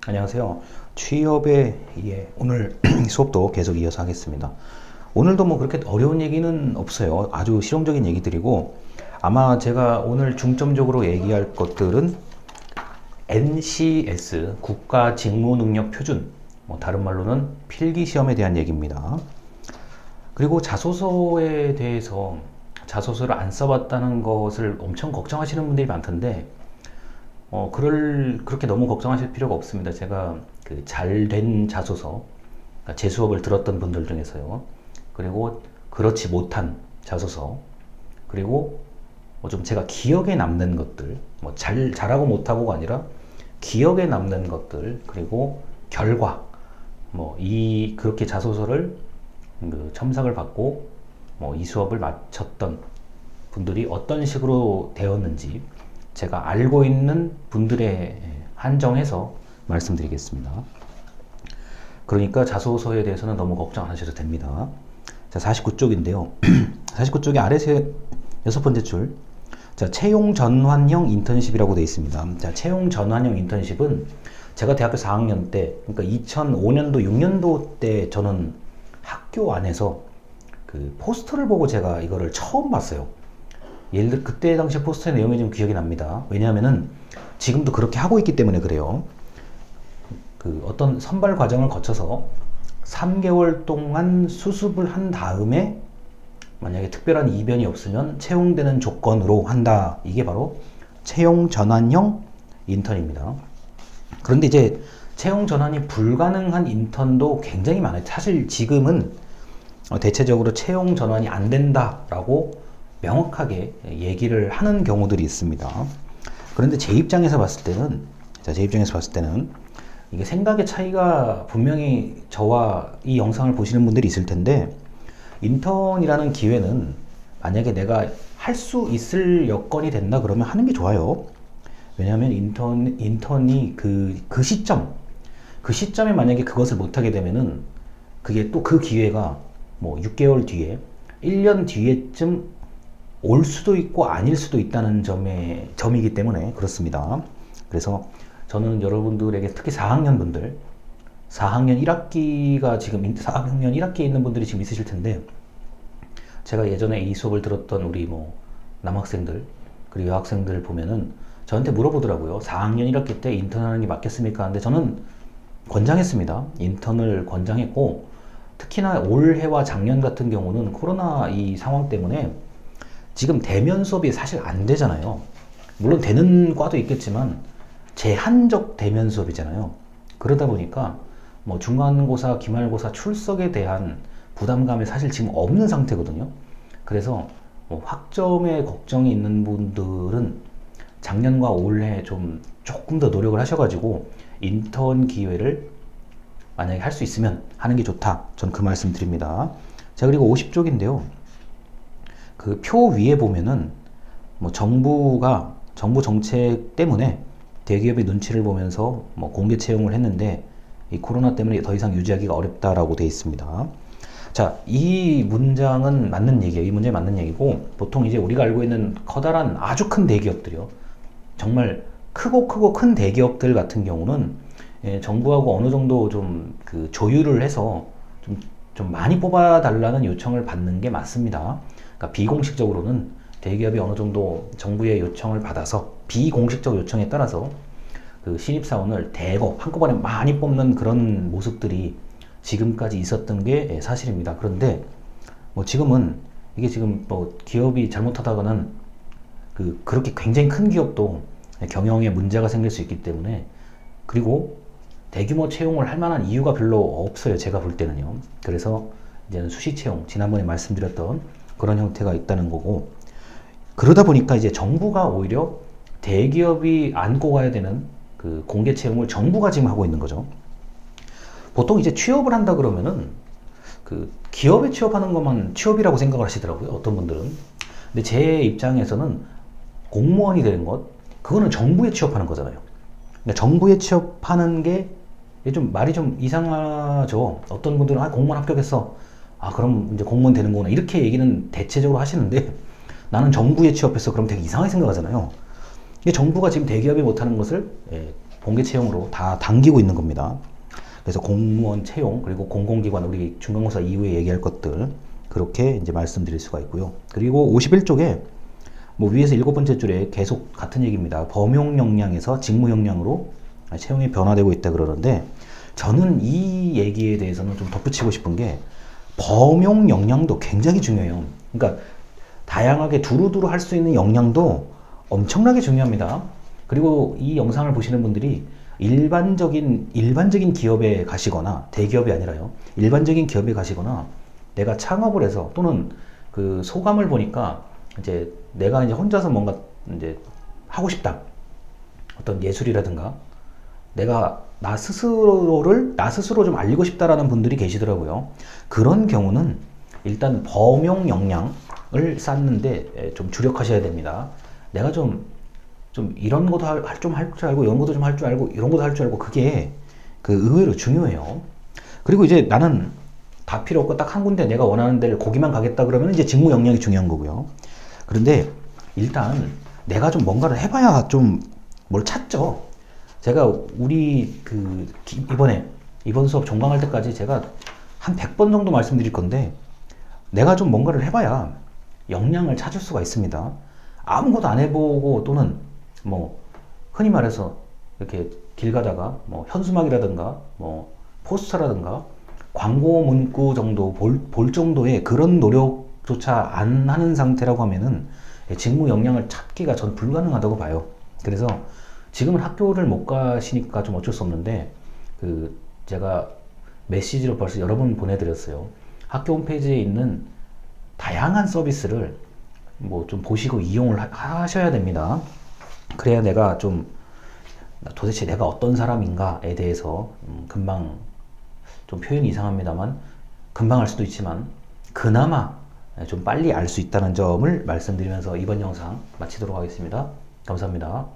안녕하세요. 취업의 오늘 수업도 계속 이어서 하겠습니다. 오늘도 뭐 그렇게 어려운 얘기는 없어요. 아주 실용적인 얘기들이고, 아마 제가 오늘 중점적으로 얘기할 것들은 NCS 국가직무능력표준, 다른 말로는 필기시험에 대한 얘기입니다. 그리고 자소서에 대해서 자소서를 안 써봤다는 것을 엄청 걱정하시는 분들이 많던데, 그렇게 너무 걱정하실 필요가 없습니다. 제가 그 잘된 자소서, 그러니까 제 수업을 들었던 분들 중에서요. 그리고 그렇지 못한 자소서, 그리고 좀 제가 기억에 남는 것들, 잘하고 못하고가 아니라 기억에 남는 것들, 그리고 결과, 그렇게 자소서를 첨삭을 받고, 이 수업을 마쳤던 분들이 어떤 식으로 되었는지, 제가 알고 있는 분들에 한정해서 말씀드리겠습니다. 그러니까 자소서에 대해서는 너무 걱정 안 하셔도 됩니다. 자, 49쪽인데요. 49쪽의 아래서 6번째 줄. 자, 채용 전환형 인턴십이라고 되어 있습니다. 자, 채용 전환형 인턴십은 제가 대학교 4학년 때, 그러니까 2005년도, 6년도 때 저는 학교 안에서 그 포스터를 보고 제가 이거를 처음 봤어요. 예를 들어 그때 당시 포스터의 내용이 좀 기억이 납니다. 왜냐하면은 지금도 그렇게 하고 있기 때문에 그래요. 그 어떤 선발 과정을 거쳐서 3개월 동안 수습을 한 다음에 만약에 특별한 이변이 없으면 채용되는 조건으로 한다. 이게 바로 채용 전환형 인턴입니다. 그런데 이제 채용 전환이 불가능한 인턴도 굉장히 많아요. 사실 지금은 대체적으로 채용 전환이 안 된다라고 명확하게 얘기를 하는 경우들이 있습니다. 그런데 제 입장에서 봤을 때는 이게 생각의 차이가 분명히 저와 이 영상을 보시는 분들이 있을 텐데, 인턴이라는 기회는 만약에 내가 할 수 있을 여건이 된다 그러면 하는 게 좋아요. 왜냐하면 인턴이 그 시점에 만약에 그것을 못하게 되면은 그게 또 그 기회가 6개월 뒤에 1년 뒤에쯤 올 수도 있고 아닐 수도 있다는 점이기 때문에 그렇습니다. 그래서 저는 여러분들에게 특히 4학년 분들, 4학년 1학기에 있는 분들이 지금 있으실 텐데, 제가 예전에 이 수업을 들었던 우리 남학생들, 그리고 여학생들 보면은 저한테 물어보더라고요. 4학년 1학기 때 인턴하는 게 맞겠습니까? 근데 저는 권장했습니다. 인턴을 권장했고, 특히나 올해와 작년 같은 경우는 코로나 이 상황 때문에 지금 대면 수업이 사실 안 되잖아요. 물론 되는 과도 있겠지만 제한적 대면 수업이잖아요. 그러다 보니까 중간고사, 기말고사 출석에 대한 부담감이 사실 지금 없는 상태거든요. 그래서 학점에 걱정이 있는 분들은 작년과 올해 조금 더 노력을 하셔가지고 인턴 기회를 만약에 할 수 있으면 하는 게 좋다. 저는 그 말씀 드립니다. 자, 그리고 50쪽인데요. 그 표 위에 보면은 정부 정책 때문에 대기업의 눈치를 보면서 공개 채용을 했는데 이 코로나 때문에 더 이상 유지하기가 어렵다라고 되어 있습니다. 자, 이 문장은 맞는 얘기예요. 이 문장이 맞는 얘기고, 보통 이제 우리가 알고 있는 커다란 아주 큰 대기업들이요. 정말 크고 큰 대기업들 같은 경우는 정부하고 어느 정도 그 조율을 해서 좀 많이 뽑아달라는 요청을 받는 게 맞습니다. 그러니까 비공식적으로는 대기업이 어느 정도 정부의 요청을 받아서 비공식적 요청에 따라서 그 신입사원을 대거 한꺼번에 많이 뽑는 그런 모습들이 지금까지 있었던 게 사실입니다. 그런데 지금은 이게 지금 기업이 잘못하다가는 그렇게 굉장히 큰 기업도 경영에 문제가 생길 수 있기 때문에, 그리고 대규모 채용을 할 만한 이유가 별로 없어요. 제가 볼 때는요. 그래서 이제는 수시 채용, 지난번에 말씀드렸던 그런 형태가 있다는 거고, 그러다 보니까 이제 정부가 오히려 대기업이 안고 가야 되는 그 공개 채용을 정부가 지금 하고 있는 거죠. 보통 이제 취업을 한다 그러면은 그 기업에 취업하는 것만 취업이라고 생각을 하시더라고요. 어떤 분들은. 근데 제 입장에서는 공무원이 되는 것, 그거는 정부에 취업하는 거잖아요. 그러니까 정부에 취업하는 게 좀 말이 좀 이상하죠. 어떤 분들은 공무원 합격했어, 그럼 이제 공무원 되는 거구나, 이렇게 얘기는 대체적으로 하시는데, 나는 정부에 취업했어, 그럼 되게 이상하게 생각하잖아요. 이게 정부가 지금 대기업이 못하는 것을 공개 채용으로 다 당기고 있는 겁니다. 그래서 공무원 채용 그리고 공공기관 우리 중간고사 이후에 얘기할 것들 그렇게 이제 말씀드릴 수가 있고요. 그리고 51쪽에 뭐 위에서 7번째 줄에 계속 같은 얘기입니다. 범용 역량에서 직무 역량으로 채용이 변화되고 있다 그러는데 저는 이 얘기에 대해서는 좀 덧붙이고 싶은 게 범용 역량도 굉장히 중요해요. 그러니까 다양하게 두루두루 할 수 있는 역량도 엄청나게 중요합니다. 그리고 이 영상을 보시는 분들이 일반적인 기업에 가시거나 대기업이 아니라요. 일반적인 기업에 가시거나 내가 창업을 해서 또는 그 소감을 보니까 이제 내가 이제 혼자서 뭔가 이제 하고 싶다. 어떤 예술이라든가 내가 나 스스로 좀 알리고 싶다라는 분들이 계시더라고요. 그런 경우는 일단 범용 역량을 쌓는데 좀 주력하셔야 됩니다. 내가 좀 이런 것도 좀 할 줄 알고 이런 것도 좀 할 줄 알고 이런 것도 할 줄 알고 그게 그 의외로 중요해요. 그리고 이제 나는 다 필요 없고 딱 한 군데 내가 원하는 데를 거기만 가겠다 그러면 이제 직무 역량이 중요한 거고요. 그런데 일단 내가 좀 뭔가를 해봐야 좀 뭘 찾죠. 제가 우리 이번 수업 종강할 때까지 제가 한 100번 정도 말씀드릴 건데 내가 좀 뭔가를 해봐야 역량을 찾을 수가 있습니다. 아무것도 안 해보고 또는 뭐 흔히 말해서 이렇게 길 가다가 뭐 현수막이라든가 뭐 포스터라든가 광고 문구 정도 볼 정도의 그런 노력조차 안 하는 상태라고 하면은 직무 역량을 찾기가 전 불가능하다고 봐요. 그래서 지금은 학교를 못 가시니까 좀 어쩔 수 없는데 제가 메시지로 벌써 여러 번 보내드렸어요. 학교 홈페이지에 있는 다양한 서비스를 뭐 좀 보시고 이용을 하셔야 됩니다. 그래야 내가 도대체 내가 어떤 사람인가에 대해서 금방 좀 표현이 이상합니다만 금방 알 수도 있지만 그나마 좀 빨리 알 수 있다는 점을 말씀드리면서 이번 영상 마치도록 하겠습니다. 감사합니다.